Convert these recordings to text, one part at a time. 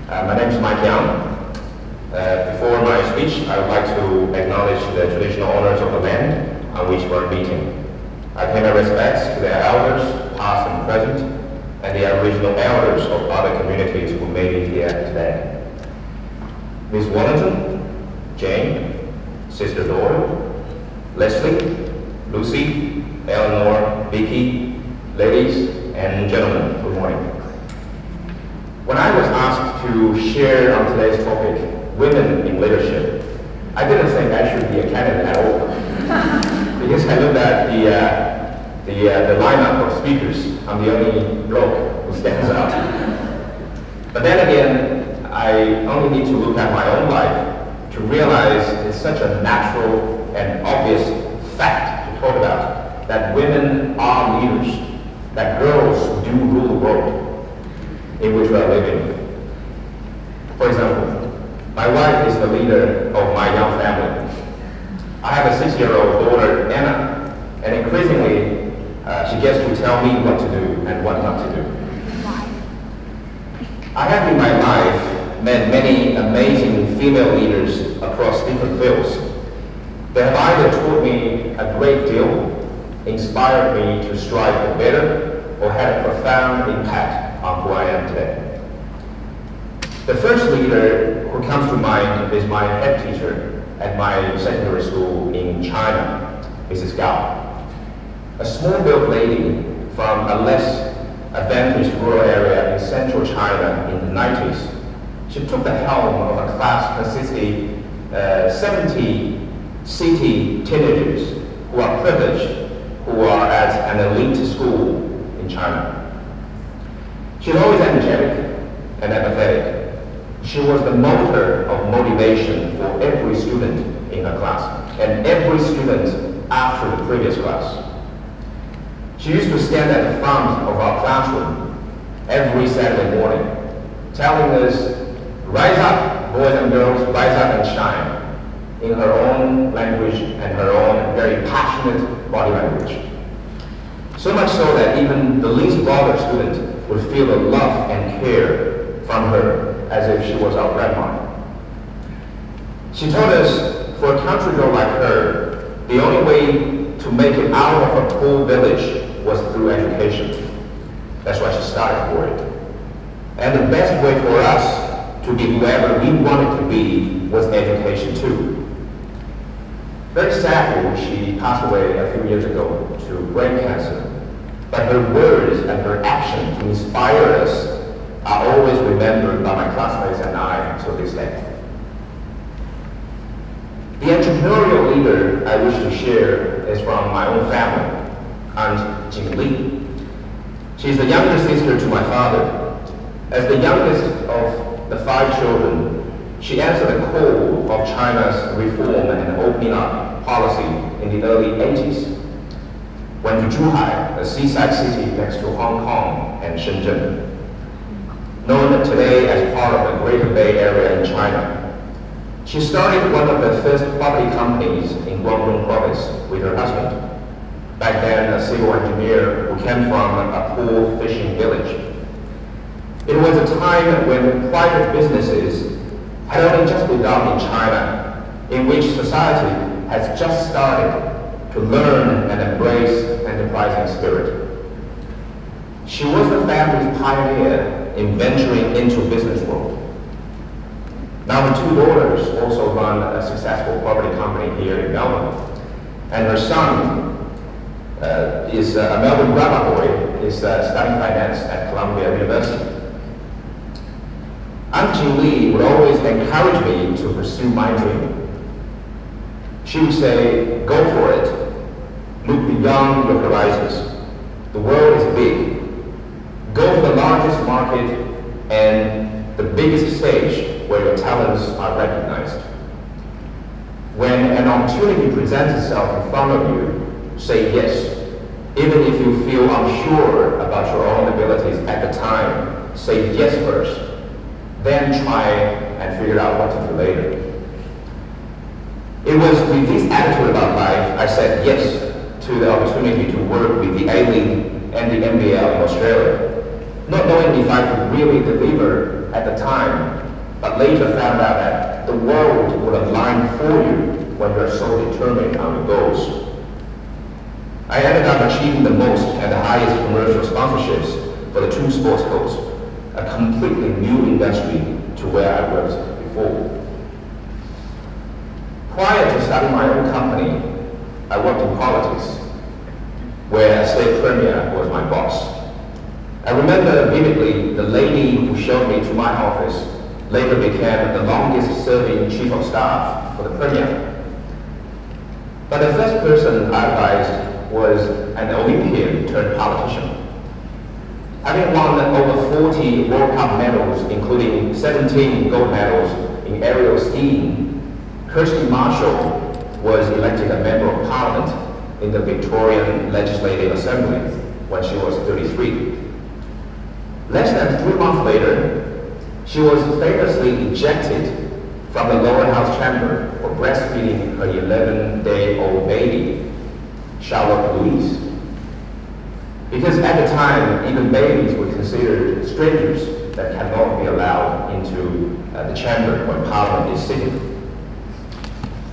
My name is Mike Young. Before my speech, I would like to acknowledge the traditional owners of the land on which we're meeting. I pay my respects to their elders, past and present, and the Aboriginal elders of other communities who made it here today. Ms. Wellington, Jane, Sister Doyle, Leslie, Lucy, Eleanor, Vicky, ladies and gentlemen, good morning. When I was asked to share on today's topic, women in leadership, I didn't think I should be a candidate at all. Because I looked at the lineup of speakers, I'm the only bloke who stands out. But then again, I only need to look at my own life to realize it's such a natural and obvious fact to talk about that women are leaders, that girls do rule the world in which we are living. For example, my wife is the leader of my young family. I have a 6-year-old daughter, Anna, and increasingly she gets to tell me what to do and what not to do. I have in my life met many amazing female leaders across different fields. They have either taught me a great deal, inspired me to strive for better, or had a profound impact on who I am today. The first leader who comes to mind is my head teacher at my secondary school in China, Mrs. Gao. A small-built lady from a less advantaged rural area in central China in the 90s. She took the helm of a class consisting 70 city teenagers who are privileged, who are at an elite school in China. She's always energetic and empathetic. She was the motor of motivation for every student in her class and every student after the previous class. She used to stand at the front of our classroom every Saturday morning, telling us, "Rise up, boys and girls, rise up and shine," in her own language and her own very passionate body language. So much so that even the least bothered student would feel the love and care from her as if she was our grandma. She told us, for a country girl like her, the only way to make it out of a poor village was through education. That's why she started for it. And the best way for us to be whoever we wanted to be was education too. Very sadly, she passed away a few years ago to brain cancer. But her words and her action to inspire us are always remembered by my classmates and I till this day. The entrepreneurial leader I wish to share is from my own family, Aunt Jing Li. She's the younger sister to my father. As the youngest of the 5 children, she answered the call of China's reform and opening up policy in the early 80s. Went to Zhuhai, a seaside city next to Hong Kong and Shenzhen, known today as part of the Greater Bay Area in China. She started one of the first property companies in Guangdong province with her husband, back then a civil engineer who came from a poor fishing village. It was a time when private businesses had only just begun in China, in which society has just started to learn and embrace enterprising spirit. She was the family's pioneer in venturing into business world. Now her 2 daughters also run a successful property company here in Melbourne. And her son is a Melbourne grammar boy, is studying finance at Columbia University. Aunt Jing Li would always encourage me to pursue my dream. She would say, "Go for it. Look beyond your horizons. The world is big. Go for the largest market and the biggest stage where your talents are recognized. When an opportunity presents itself in front of you, say yes. Even if you feel unsure about your own abilities at the time, say yes first. Then try and figure out what to do later." It was with this attitude about life I said yes to the opportunity to work with the A-League and the NBL in Australia. not knowing if I could really deliver at the time, but later found out that the world would align for you when you are so determined on your goals. I ended up achieving the most and the highest commercial sponsorships for the two sports codes, a completely new industry to where I worked before. Prior to starting my own company, I worked in politics, where a state premier was my boss. I remember vividly the lady who showed me to my office later became the longest serving chief of staff for the premier. But the first person I advised was an Olympian turned politician. Having won over 40 World Cup medals, including 17 gold medals in aerial skiing, Kirsty Marshall was elected a member of parliament in the Victorian Legislative Assembly when she was 33. Less than 3 months later, she was famously ejected from the lower house chamber for breastfeeding her 11-day-old baby, Charlotte Louise. Because at the time, even babies were considered strangers that cannot be allowed into the chamber when Parliament is sitting.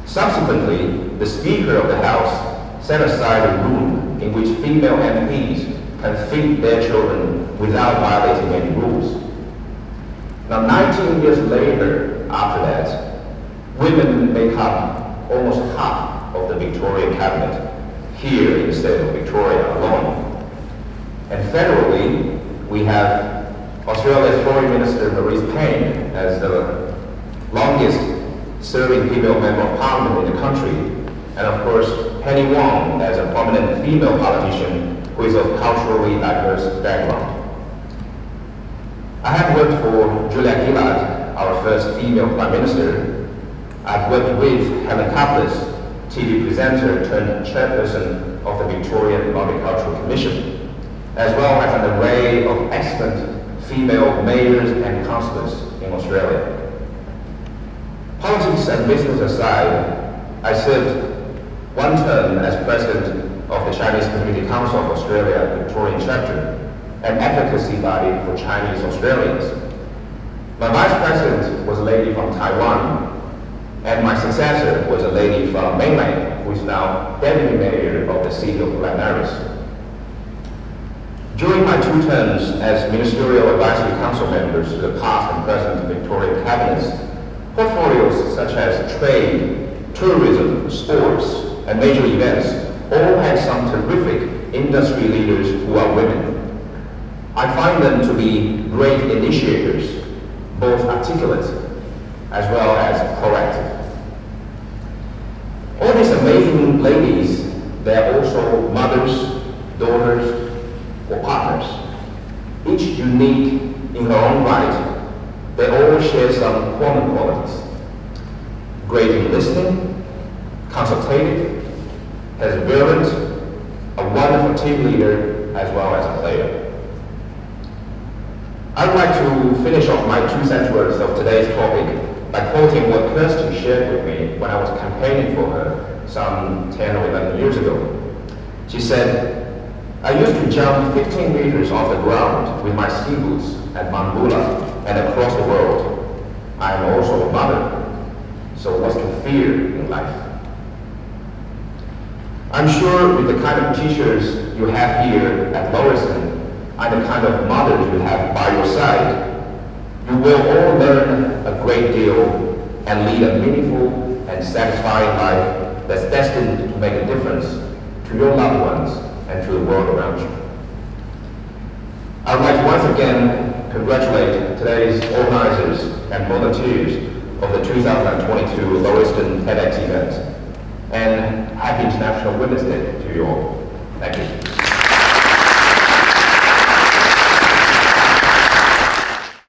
Subsequently, the Speaker of the House set aside a room in which female MPs can feed their children without violating any rules. Now, 19 years later, after that, women make up almost half of the Victorian cabinet here in the state of Victoria alone. And federally, we have Australia's Foreign Minister Marise Payne as the longest serving female member of parliament in the country, and of course, Penny Wong as a prominent female politician who is of culturally diverse background. I have worked for Julia Gillard, our first female Prime Minister. I've worked with Helen Kaplis, TV presenter turned chairperson of the Victorian Multicultural Commission, as well as an array of excellent female mayors and councillors in Australia. Politics and business aside, I served one term as president of the Chinese Community Council of Australia Victorian chapter, an advocacy body for Chinese Australians. My vice president was a lady from Taiwan, and my successor was a lady from mainland, who is now deputy mayor of the city of Glenmaris. During my 2 terms as ministerial advisory council members to the past and present Victorian cabinets, portfolios such as trade, tourism, sports, and major events all had some terrific industry leaders who are women. I find them to be great initiators, both articulate as well as proactive. All these amazing ladies, they're also mothers, daughters, or partners, each unique in her own right. They all share some common qualities: great in listening, consultative, perseverant, a wonderful team leader, as well as a player. I'd like to finish off my 2 cents worth of today's topic by quoting what Kirsty shared with me when I was campaigning for her some 10 or 11 years ago. She said, "I used to jump 15 meters off the ground with my ski boots at Mount Bula and across the world. I am also a mother, so what's to fear in life?" I'm sure with the kind of teachers you have here at Lauriston and the kind of mothers you have by your side, you will all learn a great deal and lead a meaningful and satisfying life that's destined to make a difference to your loved ones and to the world around you. I would like to once again congratulate today's organizers and volunteers of the 2022 Lauriston TEDx event, and happy International Women's Day to you all. Thank you.